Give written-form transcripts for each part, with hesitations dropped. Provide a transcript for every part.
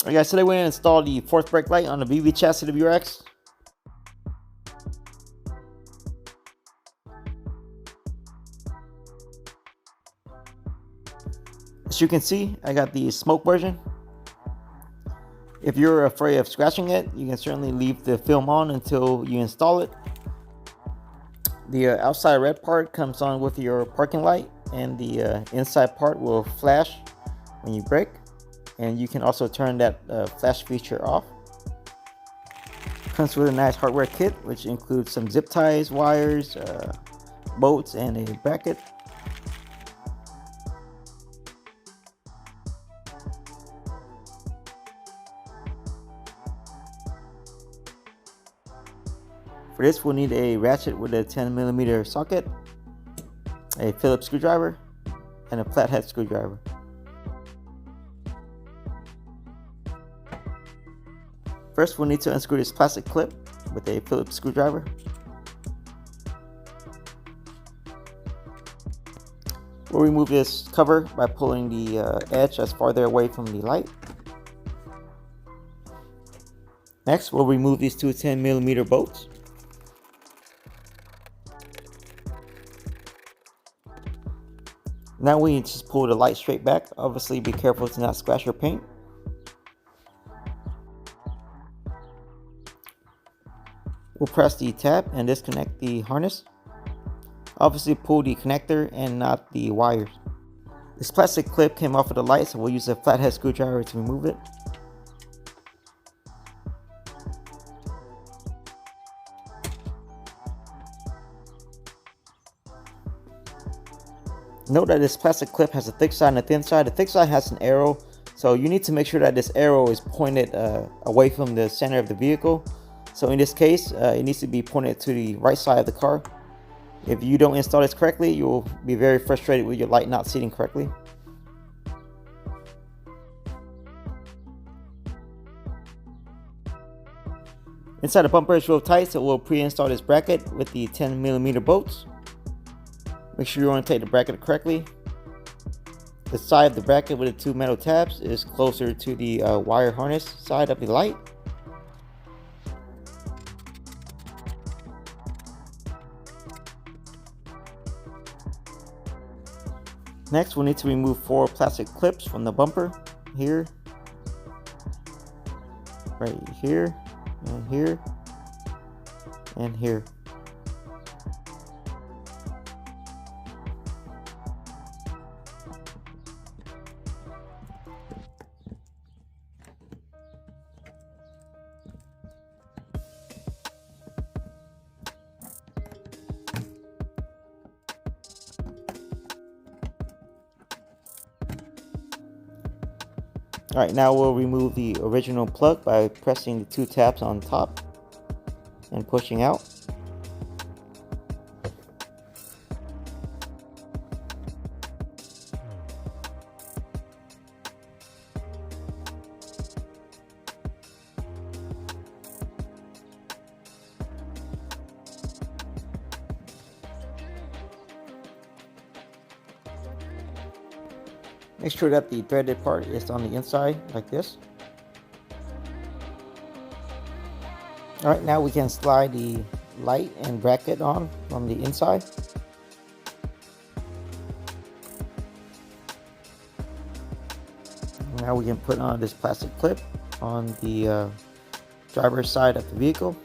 Alright guys, today we're going to install the fourth brake light on the BB chassis of the WRX. As you can see, I got the smoke version. If you're afraid of scratching it, you can certainly leave the film on until you install it. The outside red part comes on with your parking light, and the inside part will flash when you brake. And you can also turn that flash feature off. Comes with a nice hardware kit, which includes some zip ties, wires, bolts, and a bracket. For this, we'll need a ratchet with a 10mm socket, a Phillips screwdriver, and a flathead screwdriver. First, we'll need to unscrew this plastic clip with a Phillips screwdriver. We'll remove this cover by pulling the edge as farther away from the light. Next, we'll remove these two 10mm bolts. Now we need to just pull the light straight back. Obviously, be careful to not splash your paint. We'll press the tab and disconnect the harness. Obviously, pull the connector and not the wires. This plastic clip came off of the light, so we'll use a flathead screwdriver to remove it. Note that this plastic clip has a thick side and a thin side. The thick side has an arrow, so you need to make sure that this arrow is pointed away from the center of the vehicle. So in this case, it needs to be pointed to the right side of the car. If you don't install this correctly, you'll be very frustrated with your light not seating correctly. Inside the bumper is real tight, so we'll pre-install this bracket with the 10mm bolts. Make sure you rotate the bracket correctly. The side of the bracket with the two metal tabs is closer to the wire harness side of the light. Next, we'll need to remove 4 plastic clips from the bumper. Here, right here, and here, and here. Alright, now we'll remove the original plug by pressing the 2 tabs on top and pushing out. Make sure that the threaded part is on the inside like this. Alright, now we can slide the light and bracket on from the inside. Now we can put on this plastic clip on the driver's side of the vehicle.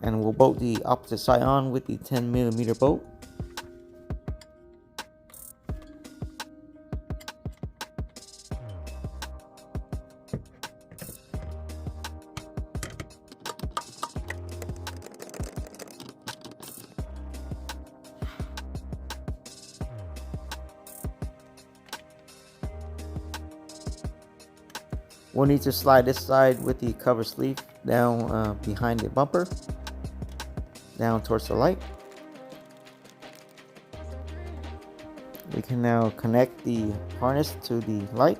And we'll bolt the opposite side on with the 10mm bolt. We'll need to slide this side with the cover sleeve down behind the bumper, down towards the light. We can now connect the harness to the light.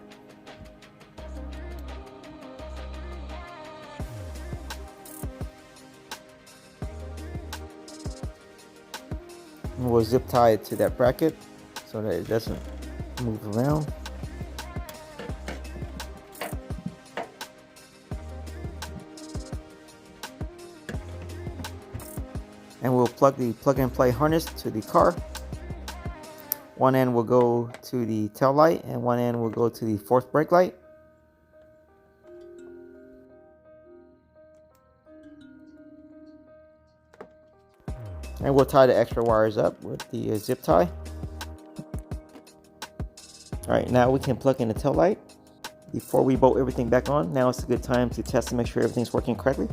And we'll zip tie it to that bracket so that it doesn't move around. And we'll plug the plug-and-play harness to the car. One end will go to the tail light and one end will go to the fourth brake light. And we'll tie the extra wires up with the zip tie. Alright, now we can plug in the tail light. Before we bolt everything back on, now it's a good time to test to make sure everything's working correctly.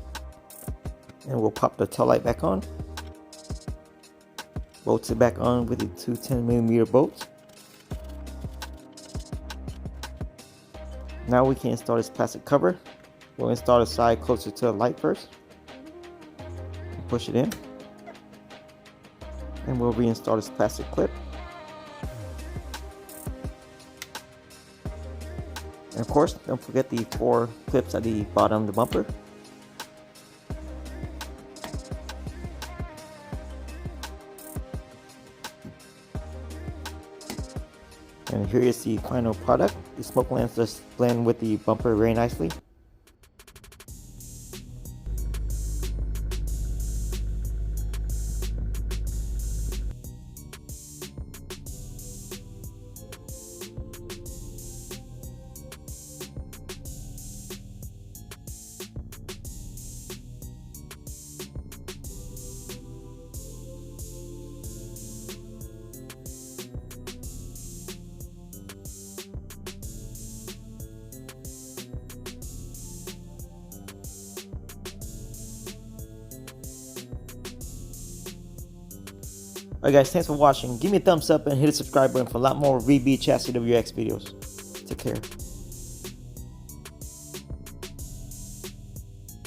And we'll pop the tail light back on. Bolt it back on with the two 10mm bolts. Now we can install this plastic cover. We'll install the side closer to the light first. Push it in. And we'll reinstall this plastic clip. And of course, don't forget the 4 clips at the bottom of the bumper. And here is the final product. The smoke lamps just blend with the bumper very nicely. Alright guys, thanks for watching. Give me a thumbs up and hit the subscribe button for a lot more VB Chassis WRX videos. Take care.